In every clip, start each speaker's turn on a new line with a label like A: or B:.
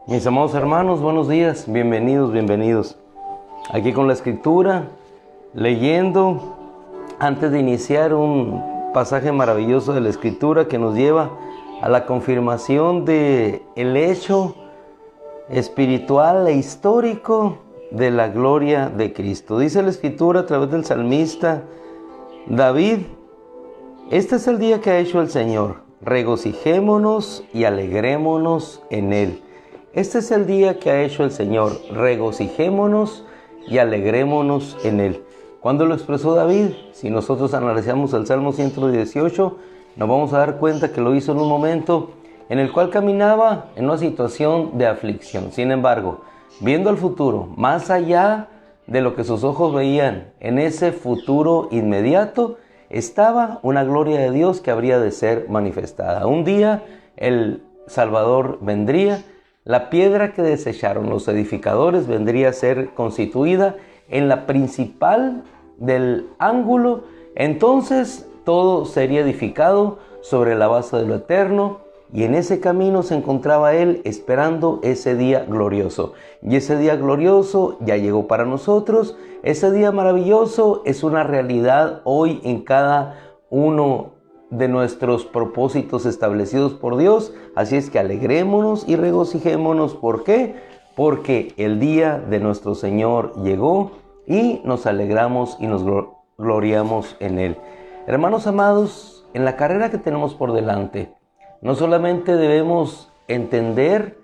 A: Mis amados hermanos, buenos días, bienvenidos. Aquí con la escritura, leyendo, antes de iniciar un pasaje maravilloso de la escritura que nos lleva a la confirmación de el hecho espiritual e histórico de la gloria de Cristo. Dice la escritura a través del salmista David: este es el día que ha hecho el Señor, regocijémonos y alegrémonos en él. Este es el día que ha hecho el Señor, regocijémonos y alegrémonos en él. ¿Cuándo lo expresó David? Si nosotros analizamos el Salmo 118, nos vamos a dar cuenta que lo hizo en un momento en el cual caminaba en una situación de aflicción. Sin embargo, viendo el futuro, más allá de lo que sus ojos veían, en ese futuro inmediato, estaba una gloria de Dios que habría de ser manifestada. Un día el Salvador vendría, la piedra que desecharon los edificadores vendría a ser constituida en la principal del ángulo. Entonces todo sería edificado sobre la base de lo eterno, y en ese camino se encontraba él esperando ese día glorioso. Y ese día glorioso ya llegó para nosotros. Ese día maravilloso es una realidad hoy en cada uno de nuestros propósitos establecidos por Dios. Así es que alegrémonos y regocijémonos. ¿Por qué? Porque el día de nuestro Señor llegó y nos alegramos y nos gloriamos en Él. Hermanos amados, en la carrera que tenemos por delante, no solamente debemos entender,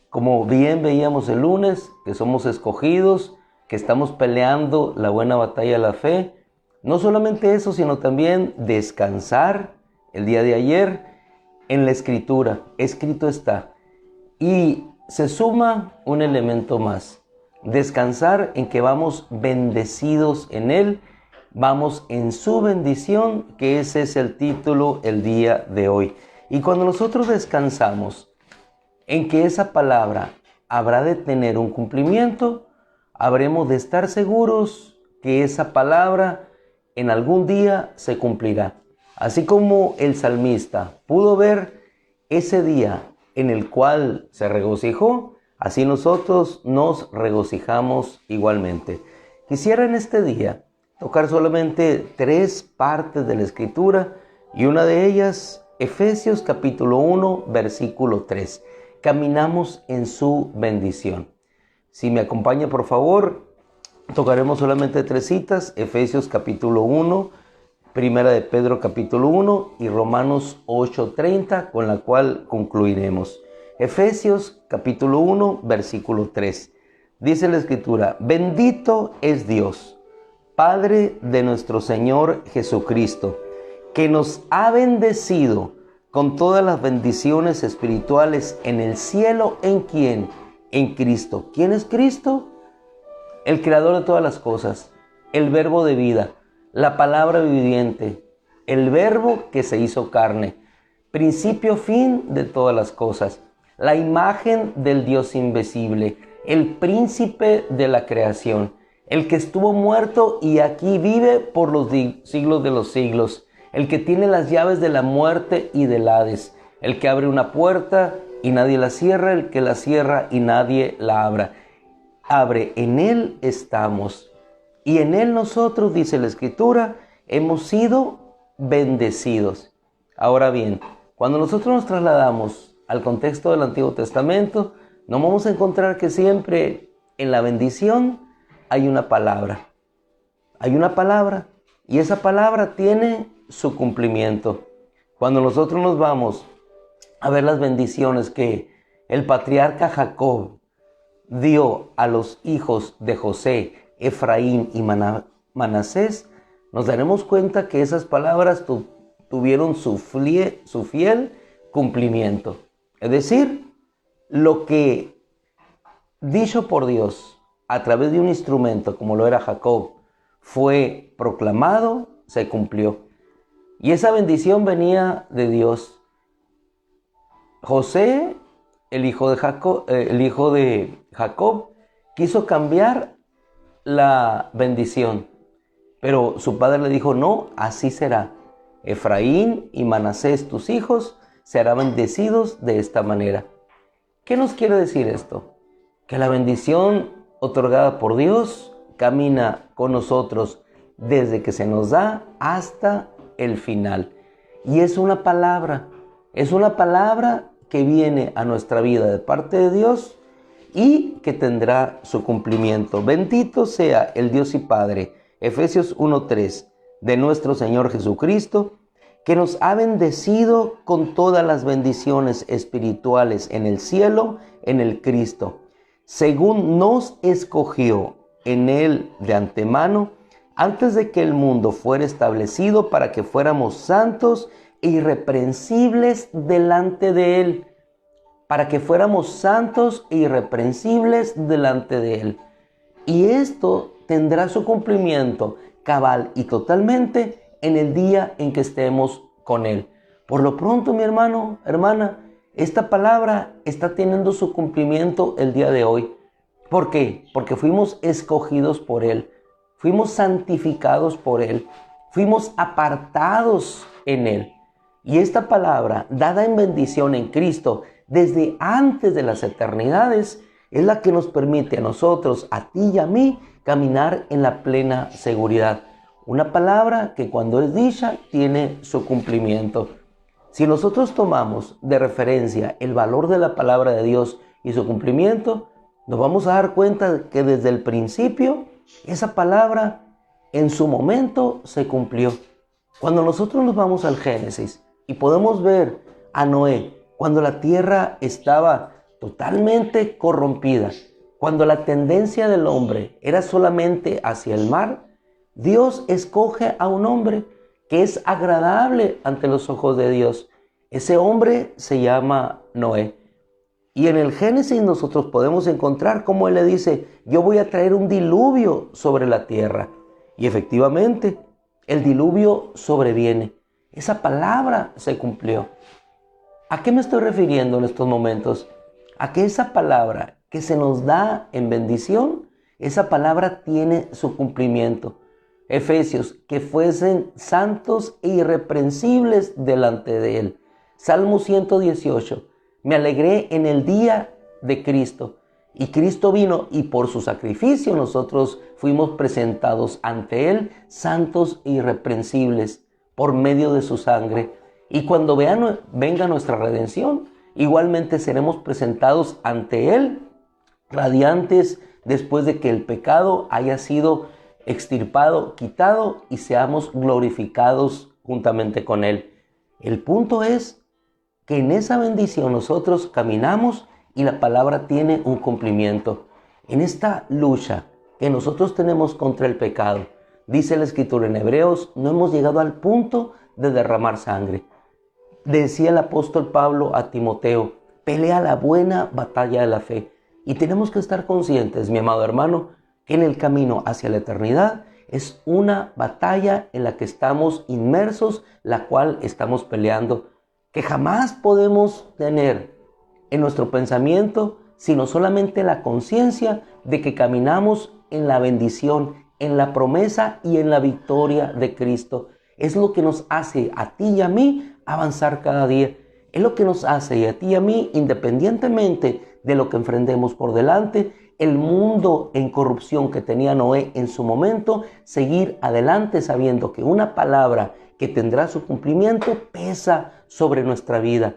A: como bien veíamos el lunes, que somos escogidos, que estamos peleando la buena batalla de la fe. No solamente eso, sino también descansar el día de ayer en la escritura. Escrito está. Y se suma un elemento más. Descansar en que vamos bendecidos en Él, vamos en su bendición, que ese es el título el día de hoy. Y cuando nosotros descansamos en que esa palabra habrá de tener un cumplimiento, habremos de estar seguros que esa palabra en algún día se cumplirá. Así como el salmista pudo ver ese día en el cual se regocijó, así nosotros nos regocijamos igualmente. Quisiera en este día tocar solamente 3 partes de la escritura, y una de ellas, Efesios capítulo 1, versículo 3. Caminamos en su bendición. Si me acompaña, por favor, tocaremos solamente 3 citas: Efesios capítulo 1, Primera de Pedro capítulo 1 y Romanos 8:30, con la cual concluiremos. Efesios capítulo 1, versículo 3. Dice la escritura: bendito es Dios, Padre de nuestro Señor Jesucristo, que nos ha bendecido con todas las bendiciones espirituales en el cielo. ¿En quién? En Cristo. ¿Quién es Cristo? El creador de todas las cosas, el verbo de vida, la palabra viviente, el verbo que se hizo carne, principio, fin de todas las cosas, la imagen del Dios invisible, el príncipe de la creación, el que estuvo muerto y aquí vive por los siglos de los siglos, el que tiene las llaves de la muerte y del Hades, el que abre una puerta y nadie la cierra, el que la cierra y nadie la abre. En Él estamos, y en Él nosotros, dice la Escritura, hemos sido bendecidos. Ahora bien, cuando nosotros nos trasladamos al contexto del Antiguo Testamento, nos vamos a encontrar que siempre en la bendición hay una palabra. Hay una palabra, y esa palabra tiene su cumplimiento. Cuando nosotros nos vamos a ver las bendiciones que el patriarca Jacob dio a los hijos de José, Efraín y Manasés, nos daremos cuenta que esas palabras tuvieron su fiel cumplimiento. Es decir, lo que dicho por Dios a través de un instrumento como lo era Jacob fue proclamado, se cumplió. Y esa bendición venía de Dios. José, el hijo de Jacob, quiso cambiar la bendición, pero su padre le dijo: no, así será. Efraín y Manasés, tus hijos, serán bendecidos de esta manera. ¿Qué nos quiere decir esto? Que la bendición otorgada por Dios camina con nosotros desde que se nos da hasta el final. Y es una palabra que viene a nuestra vida de parte de Dios y que tendrá su cumplimiento. Bendito sea el Dios y Padre, Efesios 1:3, de nuestro Señor Jesucristo, que nos ha bendecido con todas las bendiciones espirituales en el cielo, en el Cristo, según nos escogió en Él de antemano, antes de que el mundo fuera establecido, para que fuéramos santos e irreprensibles delante de Él. Para que fuéramos santos e irreprensibles delante de Él. Y esto tendrá su cumplimiento cabal y totalmente en el día en que estemos con Él. Por lo pronto, mi hermano, hermana, esta palabra está teniendo su cumplimiento el día de hoy. ¿Por qué? Porque fuimos escogidos por Él, fuimos santificados por Él, fuimos apartados en Él. Y esta palabra, dada en bendición en Cristo desde antes de las eternidades, es la que nos permite a nosotros, a ti y a mí, caminar en la plena seguridad. Una palabra que cuando es dicha tiene su cumplimiento. Si nosotros tomamos de referencia el valor de la palabra de Dios y su cumplimiento, nos vamos a dar cuenta de que desde el principio esa palabra en su momento se cumplió. Cuando nosotros nos vamos al Génesis y podemos ver a Noé, cuando la tierra estaba totalmente corrompida, cuando la tendencia del hombre era solamente hacia el mar, Dios escoge a un hombre que es agradable ante los ojos de Dios. Ese hombre se llama Noé. Y en el Génesis nosotros podemos encontrar cómo Él le dice: yo voy a traer un diluvio sobre la tierra. Y efectivamente, el diluvio sobreviene. Esa palabra se cumplió. ¿A qué me estoy refiriendo en estos momentos? A que esa palabra que se nos da en bendición, esa palabra tiene su cumplimiento. Efesios, que fuesen santos e irreprensibles delante de Él. Salmo 118, me alegré en el día de Cristo. Y Cristo vino y por su sacrificio nosotros fuimos presentados ante Él, santos e irreprensibles, por medio de su sangre. Y cuando venga nuestra redención, igualmente seremos presentados ante Él, radiantes, después de que el pecado haya sido extirpado, quitado, y seamos glorificados juntamente con Él. El punto es que en esa bendición nosotros caminamos y la palabra tiene un cumplimiento. En esta lucha que nosotros tenemos contra el pecado, dice la Escritura en Hebreos, no hemos llegado al punto de derramar sangre. Decía el apóstol Pablo a Timoteo: pelea la buena batalla de la fe. Y tenemos que estar conscientes, mi amado hermano, que en el camino hacia la eternidad es una batalla en la que estamos inmersos, la cual estamos peleando, que jamás podemos tener en nuestro pensamiento, sino solamente la conciencia de que caminamos en la bendición, en la promesa y en la victoria de Cristo. Es lo que nos hace a ti y a mí avanzar cada día. Es lo que nos hace a ti y a mí, independientemente de lo que enfrentemos por delante, el mundo en corrupción que tenía Noé en su momento, seguir adelante sabiendo que una palabra que tendrá su cumplimiento pesa sobre nuestra vida.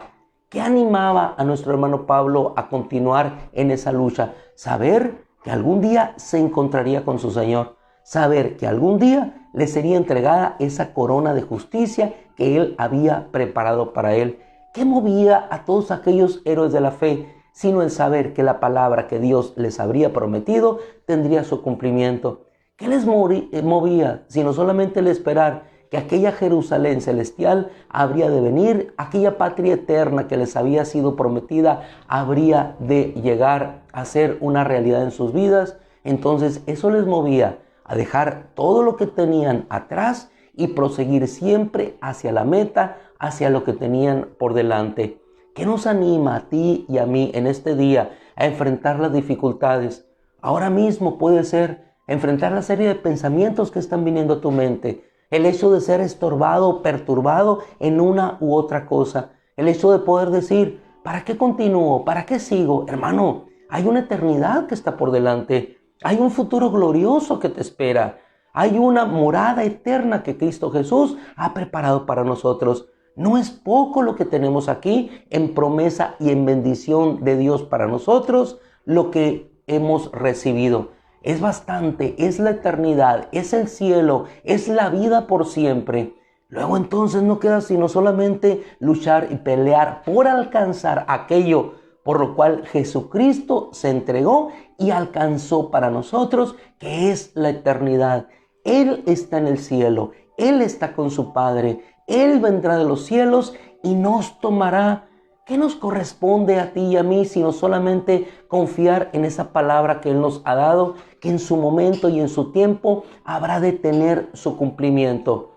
A: ¿Qué animaba a nuestro hermano Pablo a continuar en esa lucha? Saber que algún día se encontraría con su Señor. Saber que algún día le sería entregada esa corona de justicia que Él había preparado para él. ¿Qué movía a todos aquellos héroes de la fe? Sino el saber que la palabra que Dios les habría prometido tendría su cumplimiento. ¿Qué les movía? Sino solamente el esperar que aquella Jerusalén celestial habría de venir, aquella patria eterna que les había sido prometida habría de llegar a ser una realidad en sus vidas. Entonces eso les movía a dejar todo lo que tenían atrás y proseguir siempre hacia la meta, hacia lo que tenían por delante. ¿Qué nos anima a ti y a mí en este día a enfrentar las dificultades? Ahora mismo puede ser enfrentar la serie de pensamientos que están viniendo a tu mente. El hecho de ser estorbado o perturbado en una u otra cosa. El hecho de poder decir: ¿Para qué continúo? ¿Para qué sigo? Hermano, hay una eternidad que está por delante. Hay un futuro glorioso que te espera. Hay una morada eterna que Cristo Jesús ha preparado para nosotros. No es poco lo que tenemos aquí en promesa y en bendición de Dios para nosotros, lo que hemos recibido. Es bastante, es la eternidad, es el cielo, es la vida por siempre. Luego entonces no queda sino solamente luchar y pelear por alcanzar aquello por lo cual Jesucristo se entregó y alcanzó para nosotros, que es la eternidad. Él está en el cielo, Él está con su Padre, Él vendrá de los cielos y nos tomará. ¿Qué nos corresponde a ti y a mí sino solamente confiar en esa palabra que Él nos ha dado, que en su momento y en su tiempo habrá de tener su cumplimiento?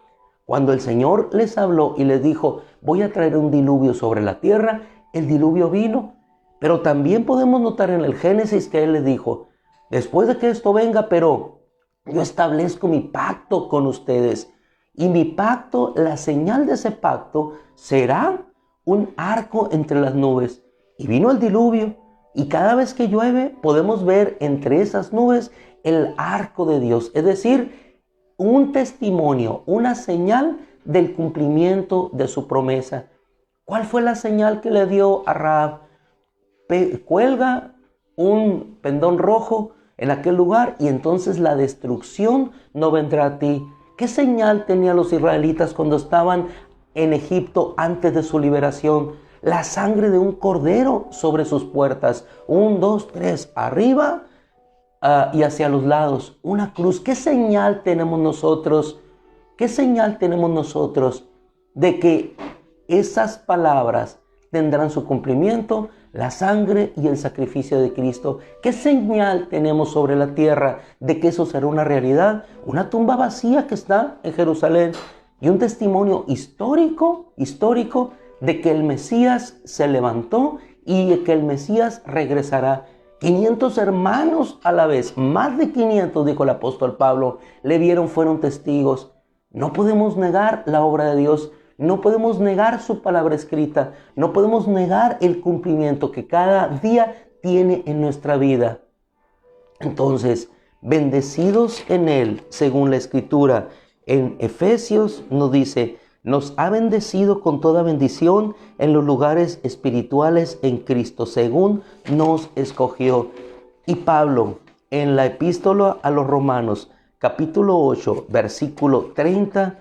A: Cuando el Señor les habló y les dijo, voy a traer un diluvio sobre la tierra, el diluvio vino. Pero también podemos notar en el Génesis que Él les dijo, después de que esto venga, pero yo establezco mi pacto con ustedes. Y mi pacto, la señal de ese pacto, será un arco entre las nubes. Y vino el diluvio, y cada vez que llueve podemos ver entre esas nubes el arco de Dios. Es decir, un testimonio, una señal del cumplimiento de su promesa. ¿Cuál fue la señal que le dio a Rahab? Cuelga un pendón rojo en aquel lugar y entonces la destrucción no vendrá a ti. ¿Qué señal tenían los israelitas cuando estaban en Egipto antes de su liberación? La sangre de un cordero sobre sus puertas. 1, 2, 3, arriba y hacia los lados. Una cruz. ¿Qué señal tenemos nosotros? ¿Qué señal tenemos nosotros de que esas palabras tendrán su cumplimiento? La sangre y el sacrificio de Cristo. ¿Qué señal tenemos sobre la tierra de que eso será una realidad? Una tumba vacía que está en Jerusalén y un testimonio histórico de que el Mesías se levantó y de que el Mesías regresará. 500 hermanos a la vez, más de 500, dijo el apóstol Pablo, le vieron, fueron testigos. No podemos negar la obra de Dios. No podemos negar su palabra escrita, no podemos negar el cumplimiento que cada día tiene en nuestra vida. Entonces, bendecidos en Él, según la Escritura, en Efesios nos dice, nos ha bendecido con toda bendición en los lugares espirituales en Cristo, según nos escogió. Y Pablo, en la epístola a los Romanos, capítulo 8, versículo 30,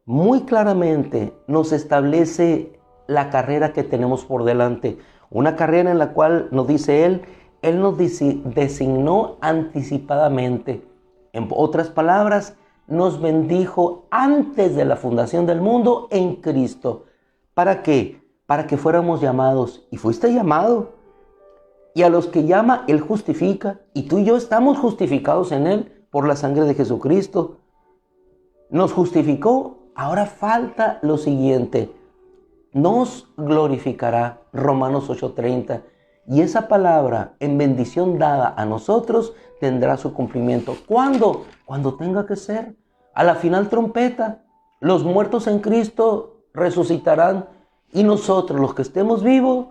A: muy claramente nos establece la carrera que tenemos por delante. Una carrera en la cual nos dice Él nos designó anticipadamente. En otras palabras, nos bendijo antes de la fundación del mundo en Cristo. ¿Para qué? Para que fuéramos llamados. Y fuiste llamado. Y a los que llama, Él justifica. Y tú y yo estamos justificados en Él por la sangre de Jesucristo. Nos justificó. Ahora falta lo siguiente, nos glorificará, Romanos 8:30, y esa palabra en bendición dada a nosotros tendrá su cumplimiento. ¿Cuándo? Cuando tenga que ser, a la final trompeta, los muertos en Cristo resucitarán y nosotros, los que estemos vivos,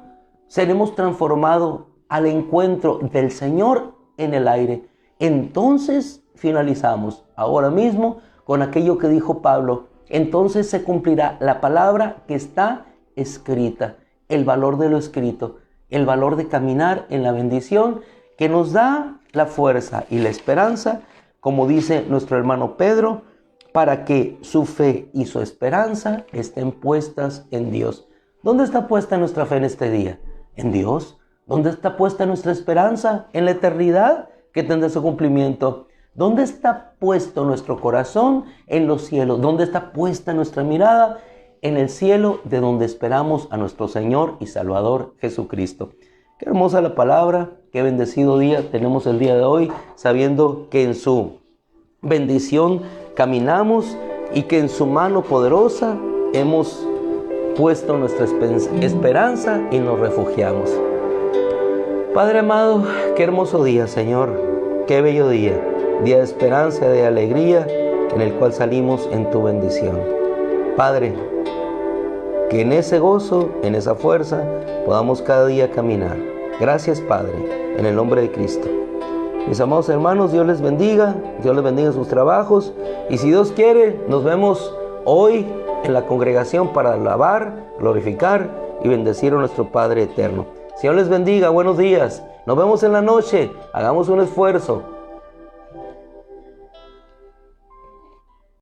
A: seremos transformados al encuentro del Señor en el aire. Entonces finalizamos ahora mismo con aquello que dijo Pablo. Entonces se cumplirá la palabra que está escrita, el valor de lo escrito, el valor de caminar en la bendición que nos da la fuerza y la esperanza, como dice nuestro hermano Pedro, para que su fe y su esperanza estén puestas en Dios. ¿Dónde está puesta nuestra fe en este día? ¿En Dios? ¿Dónde está puesta nuestra esperanza? En la eternidad que tendrá su cumplimiento. ¿Dónde está puesto nuestro corazón? En los cielos. ¿Dónde está puesta nuestra mirada? En el cielo, de donde esperamos a nuestro Señor y Salvador Jesucristo. Qué hermosa la palabra, qué bendecido día tenemos el día de hoy, sabiendo que en su bendición caminamos y que en su mano poderosa hemos puesto nuestra esperanza y nos refugiamos. Padre amado, qué hermoso día, Señor, qué bello día. Día de esperanza, de alegría, en el cual salimos en tu bendición. Padre, que en ese gozo, en esa fuerza, podamos cada día caminar. Gracias, Padre, en el nombre de Cristo. Mis amados hermanos, Dios les bendiga en sus trabajos, y si Dios quiere, nos vemos hoy en la congregación para alabar, glorificar y bendecir a nuestro Padre eterno. Señor les bendiga, buenos días. Nos vemos en la noche. Hagamos un esfuerzo